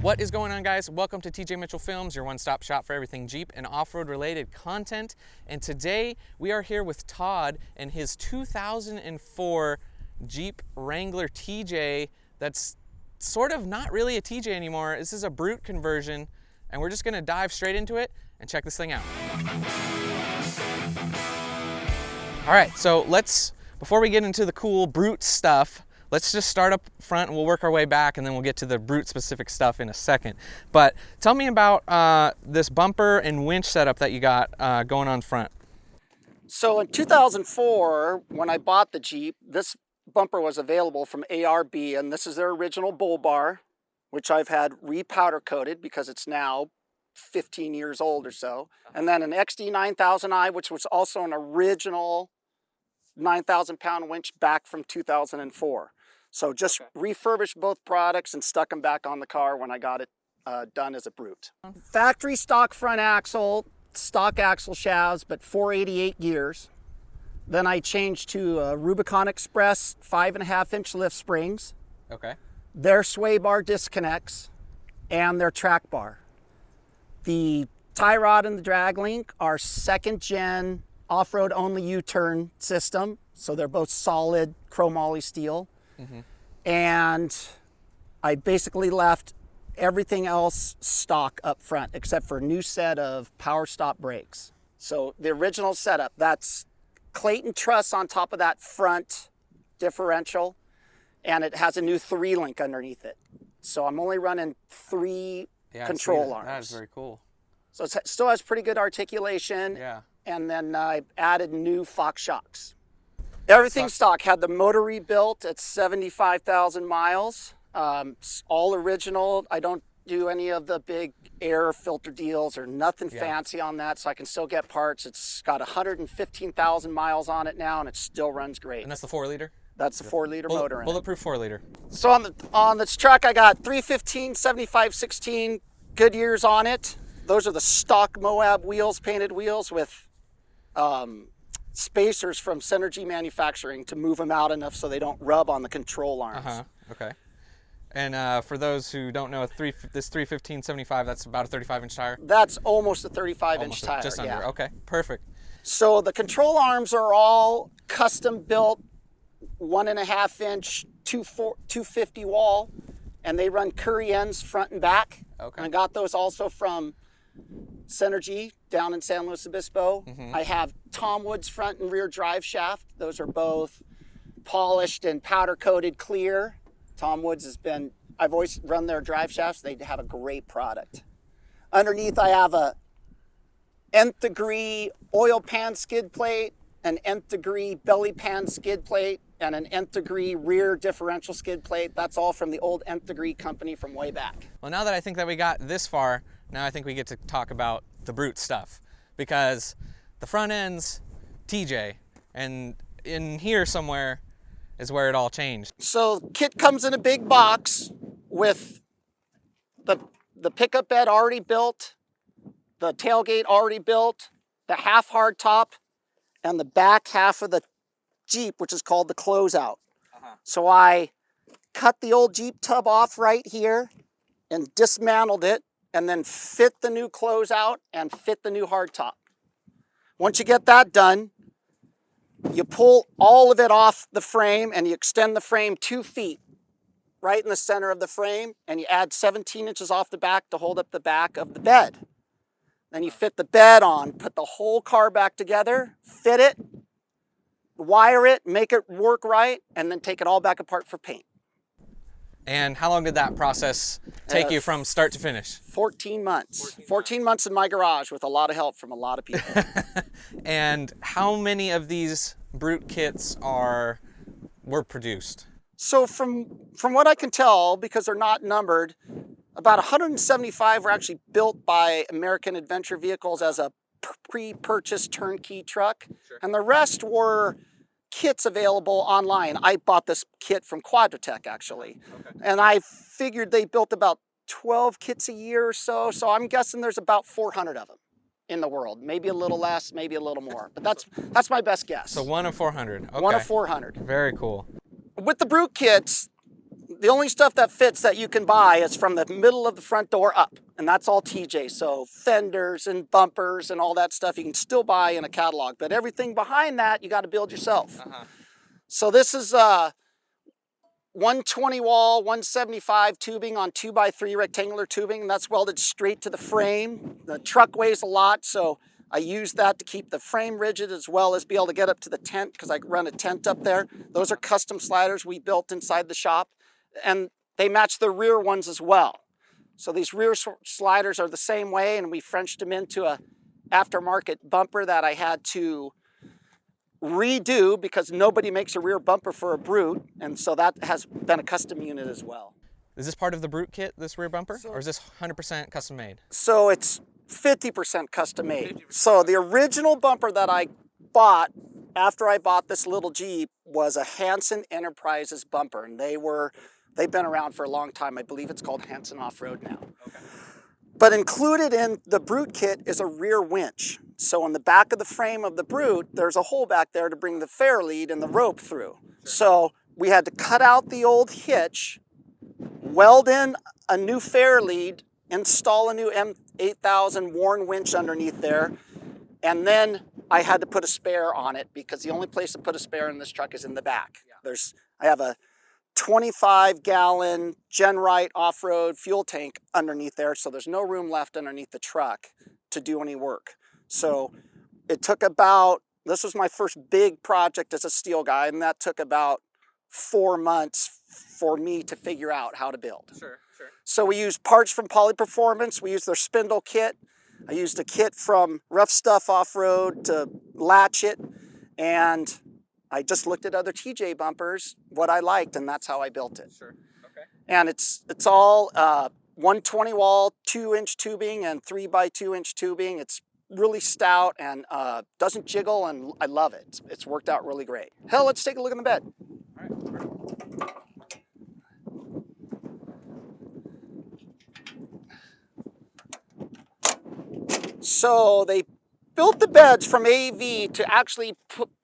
What is going on, guys? Welcome to TJ Mitchell Films, your one-stop shop for everything Jeep and off-road related content. And today we are here with Todd and his 2004 Jeep Wrangler TJ that's sort of not really a TJ anymore. This is a Brute conversion, and we're just gonna dive straight into it and check this thing out. All right, so before we get into the cool Brute stuff, let's just start up front and we'll work our way back, and then we'll get to the Brute specific stuff in a second. But tell me about this bumper and winch setup that you got going on front. So in 2004, when I bought the Jeep, this bumper was available from ARB, and this is their original bull bar, which I've had re-powder coated because it's now 15 years old or so. And then an XD 9000i, which was also an original 9,000 pound winch back from 2004. So just refurbished both products and stuck them back on the car when I got it done as a Brute. Factory stock front axle, stock axle shafts, but 488 gears. Then I changed to Rubicon Express 5.5-inch lift springs. Okay. Their sway bar disconnects and their track bar. The tie rod and the drag link are 2nd gen off-road only U-turn system. So they're both solid chromoly steel. And I basically left everything else stock up front except for a new set of power stop brakes. So the original setup, that's Clayton truss on top of that front differential, and it has a new 3-link underneath it. So I'm only running 3 control arms. That is very cool. So it still has pretty good articulation. Yeah. And then I added new Fox shocks. Everything stock. Had the motor rebuilt at 75,000 miles. All original. I don't do any of the big air filter deals or nothing fancy on that, so I can still get parts. It's got 115,000 miles on it now, and it still runs great. And that's the 4-liter? That's the 4-liter motor in it. Bulletproof 4-liter. So on this truck, I got 315, 75, 16 Goodyears on it. Those are the stock Moab wheels, painted wheels with spacers from Synergy Manufacturing to move them out enough so they don't rub on the control arms. Okay. And for those who don't know, this 315/75, that's about a 35-inch tire? That's almost a 35-inch tire. Just under. Okay, perfect. So the control arms are all custom built 1.5-inch 250 wall, and they run Curry ends front and back. Okay. And I got those also from Synergy down in San Luis Obispo. I have Tom Wood's front and rear drive shaft. Those are both polished and powder coated clear. Tom Wood's I've always run their drive shafts. They have a great product. Underneath I have a nth degree oil pan skid plate, an nth degree belly pan skid plate, and an nth degree rear differential skid plate. That's all from the old nth degree company from way back. Well, now that I think that we got this far, now I think we get to talk about the Brute stuff, because the front end's TJ, and in here somewhere is where it all changed. So kit comes in a big box with the pickup bed already built, the tailgate already built, the half hard top, and the back half of the Jeep, which is called the closeout. So I cut the old Jeep tub off right here and dismantled it, and then fit the new closeout and fit the new hardtop. Once you get that done, you pull all of it off the frame and you extend the frame 2 feet right in the center of the frame, and you add 17 inches off the back to hold up the back of the bed. Then you fit the bed on, put the whole car back together, fit it, wire it, make it work right, and then take it all back apart for paint. And how long did that process take you from start to finish? 14 months. 14 months in my garage with a lot of help from a lot of people. And how many of these Brute kits were produced? So from what I can tell, because they're not numbered, about 175 were actually built by American Adventure Vehicles as a pre-purchased turnkey truck. And the rest were kits available online. I bought this kit from Quadratech actually. And I figured they built about 12 kits a year or so. So I'm guessing there's about 400 of them in the world. Maybe a little less, maybe a little more. But that's my best guess. So 1 of 400. Okay. 1 of 400. Very cool. With the Brute kits, The only stuff that fits that you can buy is from the middle of the front door up, and that's all TJ. So fenders and bumpers and all that stuff you can still buy in a catalog, but everything behind that you got to build yourself. So this is 120 wall, 175 tubing on 2x3 rectangular tubing, and that's welded straight to the frame. The truck weighs a lot, so I use that to keep the frame rigid as well as be able to get up to the tent because I run a tent up there. Those are custom sliders we built inside the shop, and they match the rear ones as well. So these rear sliders are the same way, and we Frenched them into a aftermarket bumper that I had to redo because nobody makes a rear bumper for a Brute, and so that has been a custom unit as well. Is this part of the Brute kit, this rear bumper, or is this 100% custom made? So it's 50% custom made. 50%. So the original bumper that I bought after I bought this little Jeep was a Hanson Enterprises bumper, and they've been around for a long time. I believe it's called Hanson Off-Road now. Okay. But included in the Brute kit is a rear winch. So on the back of the frame of the Brute, there's a hole back there to bring the fair lead and the rope through. Sure. So we had to cut out the old hitch, weld in a new fair lead, install a new M8000 worn winch underneath there, and then I had to put a spare on it because the only place to put a spare in this truck is in the back. Yeah. I have a 25-gallon Genrite off-road fuel tank underneath there, so there's no room left underneath the truck to do any work. So it took this was my first big project as a steel guy, and that took about 4 months for me to figure out how to build. Sure. So we used parts from Poly Performance. We used their spindle kit. I used a kit from Rough Stuff Off-Road to latch it, and I just looked at other TJ bumpers, what I liked, and that's how I built it. Sure. Okay. And it's all 120 wall, 2-inch tubing and 3x2-inch tubing. It's really stout and doesn't jiggle, and I love it. It's worked out really great. Hell, let's take a look in the bed. All right. So they built the beds from AEV to actually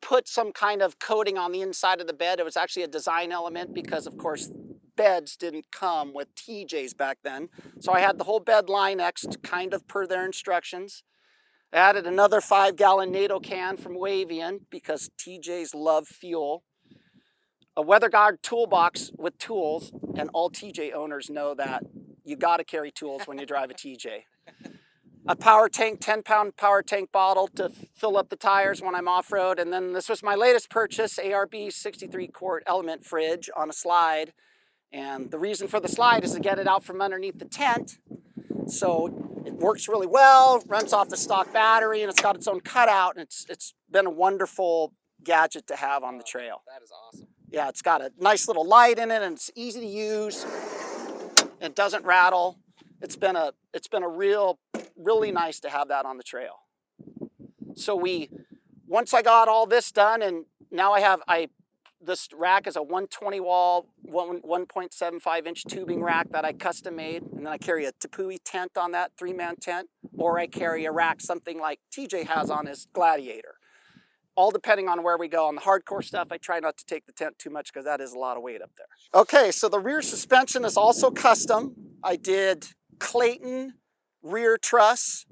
put some kind of coating on the inside of the bed. It was actually a design element because, of course, beds didn't come with TJs back then. So I had the whole bed Line-X'd kind of per their instructions. I added another 5-gallon NATO can from Wavian because TJs love fuel. A weather guard toolbox with tools, and all TJ owners know that you got to carry tools when you drive a TJ. A power tank, 10-pound power tank bottle to fill up the tires when I'm off-road. And then this was my latest purchase, ARB 63-quart element fridge on a slide. And the reason for the slide is to get it out from underneath the tent. So it works really well, runs off the stock battery, and it's got its own cutout. And it's been a wonderful gadget to have on the trail. That is awesome. Yeah, it's got a nice little light in it, and it's easy to use. It doesn't rattle. It's been a really nice to have that on the trail. So once I got all this done, and now this rack is a 120 wall, 1.75-inch tubing rack that I custom made, and then I carry a Tepui tent on that, 3-man tent, or I carry a rack something like TJ has on his Gladiator. All depending on where we go. On the hardcore stuff, I try not to take the tent too much because that is a lot of weight up there. Okay, so the rear suspension is also custom. I did Clayton rear truss,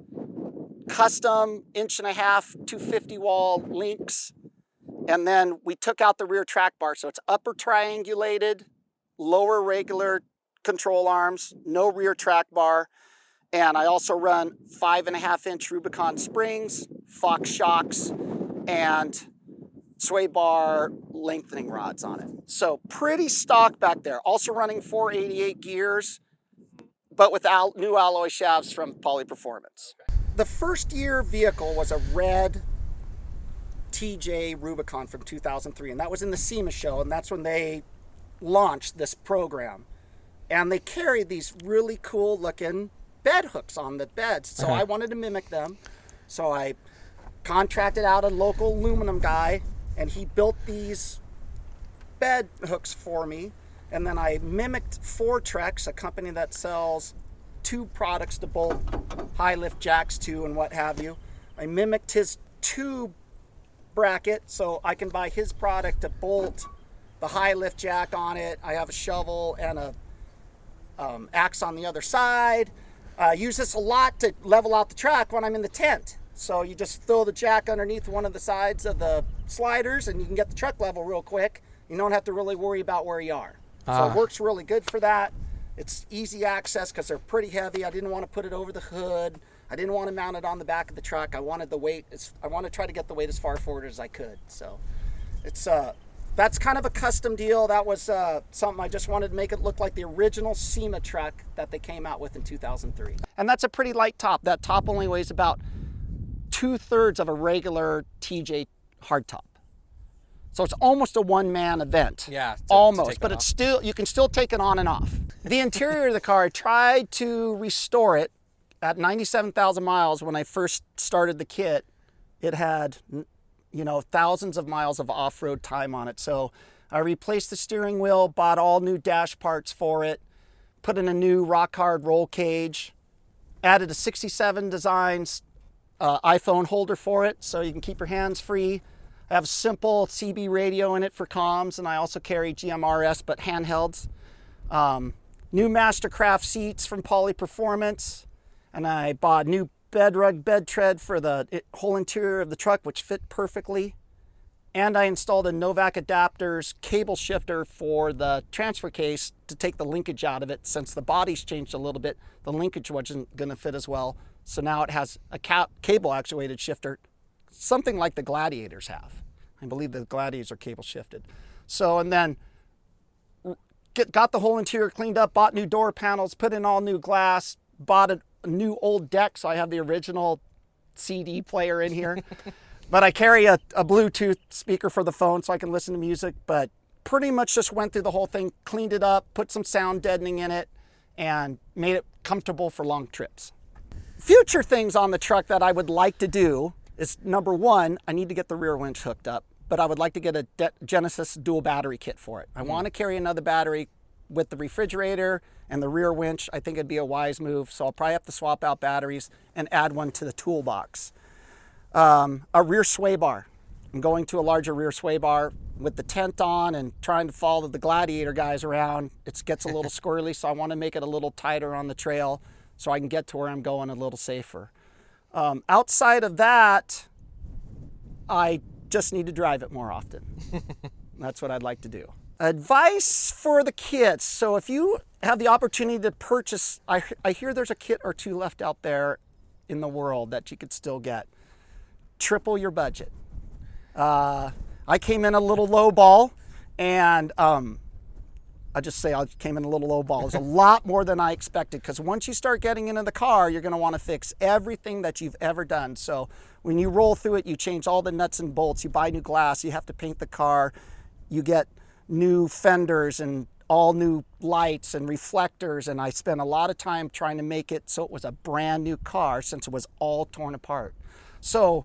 custom 1.5-inch 250 wall links, and then we took out the rear track bar, so it's upper triangulated, lower regular control arms, no rear track bar, and I also run 5.5-inch Rubicon springs, Fox shocks, and sway bar lengthening rods on it. So pretty stock back there. Also running 488 gears, but with new alloy shafts from Poly Performance. The first year vehicle was a red TJ Rubicon from 2003, and that was in the SEMA show, and that's when they launched this program. And they carried these really cool looking bed hooks on the beds, so I wanted to mimic them. So I contracted out a local aluminum guy, and he built these bed hooks for me. And then I mimicked Fortrex, a company that sells tube products to bolt high lift jacks to and what have you. I mimicked his tube bracket so I can buy his product to bolt the high lift jack on it. I have a shovel and a axe on the other side. I use this a lot to level out the track when I'm in the tent. So you just throw the jack underneath one of the sides of the sliders and you can get the truck level real quick. You don't have to really worry about where you are. So it works really good for that. It's easy access because they're pretty heavy. I didn't want to put it over the hood. I didn't want to mount it on the back of the truck. I wanted the weight. I want to try to get the weight as far forward as I could. So it's that's kind of a custom deal. That was something I just wanted to make it look like the original SEMA truck that they came out with in 2003. And that's a pretty light top. That top only weighs about 2/3 of a regular TJ hardtop. So it's almost a one-man event. Yeah, almost, but it's still, you can still take it on and off. The interior of the car, I tried to restore it at 97,000 miles when I first started the kit. It had, you know, thousands of miles of off-road time on it. So I replaced the steering wheel, bought all new dash parts for it, put in a new rock-hard roll cage, added a 67 Designs iPhone holder for it so you can keep your hands free. I have a simple CB radio in it for comms, and I also carry GMRS, but handhelds. New Mastercraft seats from Poly Performance, and I bought new bed rug bed tread for the whole interior of the truck, which fit perfectly. And I installed a Novak adapters cable shifter for the transfer case to take the linkage out of it. Since the body's changed a little bit, the linkage wasn't going to fit as well. So now it has a cable actuated shifter, something like the Gladiators have. I believe the Gladiators are cable shifted. So, and then got the whole interior cleaned up, bought new door panels, put in all new glass, bought a new old deck, so I have the original CD player in here. But I carry a Bluetooth speaker for the phone so I can listen to music, but pretty much just went through the whole thing, cleaned it up, put some sound deadening in it, and made it comfortable for long trips. Future things on the truck that I would like to do is, number one, I need to get the rear winch hooked up, but I would like to get a Genesis dual battery kit for it. I want to carry another battery with the refrigerator and the rear winch. I think it'd be a wise move, so I'll probably have to swap out batteries and add one to the toolbox. A rear sway bar. I'm going to a larger rear sway bar with the tent on and trying to follow the Gladiator guys around. It gets a little squirrely, so I want to make it a little tighter on the trail so I can get to where I'm going a little safer. Outside of that, I just need to drive it more often. That's what I'd like to do. Advice for the kids. So if you have the opportunity to purchase, I hear there's a kit or two left out there in the world that you could still get. Triple your budget. I came in a little low ball, and I just say I came in a little low ball. It was a lot more than I expected, because once you start getting into the car, you're going to want to fix everything that you've ever done. So when you roll through it, you change all the nuts and bolts, you buy new glass, you have to paint the car, you get new fenders and all new lights and reflectors, and I spent a lot of time trying to make it so it was a brand new car since it was all torn apart. So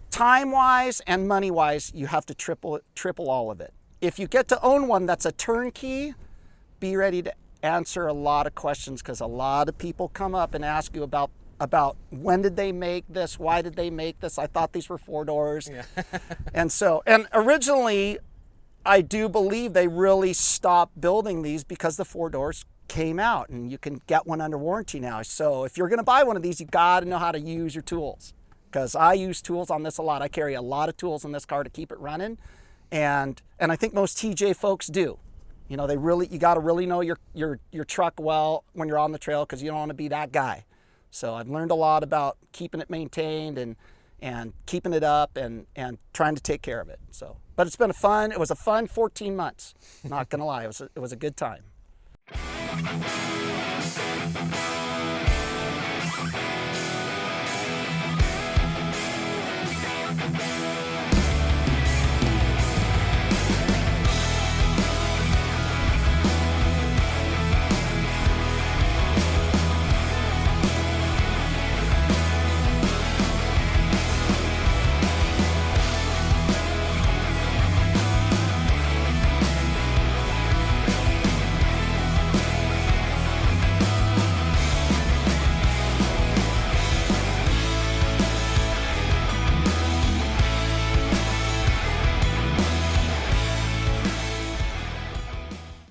time-wise and money-wise, you have to triple all of it. If you get to own one that's a turnkey, be ready to answer a lot of questions, because a lot of people come up and ask you about when did they make this, why did they make this, I thought these were 4 doors. Yeah. and originally, I do believe they really stopped building these because the 4 doors came out, and you can get one under warranty now. So if you're gonna buy one of these, you gotta know how to use your tools, because I use tools on this a lot. I carry a lot of tools in this car to keep it running. And I think most TJ folks do. You know, you got to really know your truck well when you're on the trail, because you don't want to be that guy. So I've learned a lot about keeping it maintained and keeping it up and trying to take care of it. So, but it was a fun 14 months. Not gonna lie, it was a good time.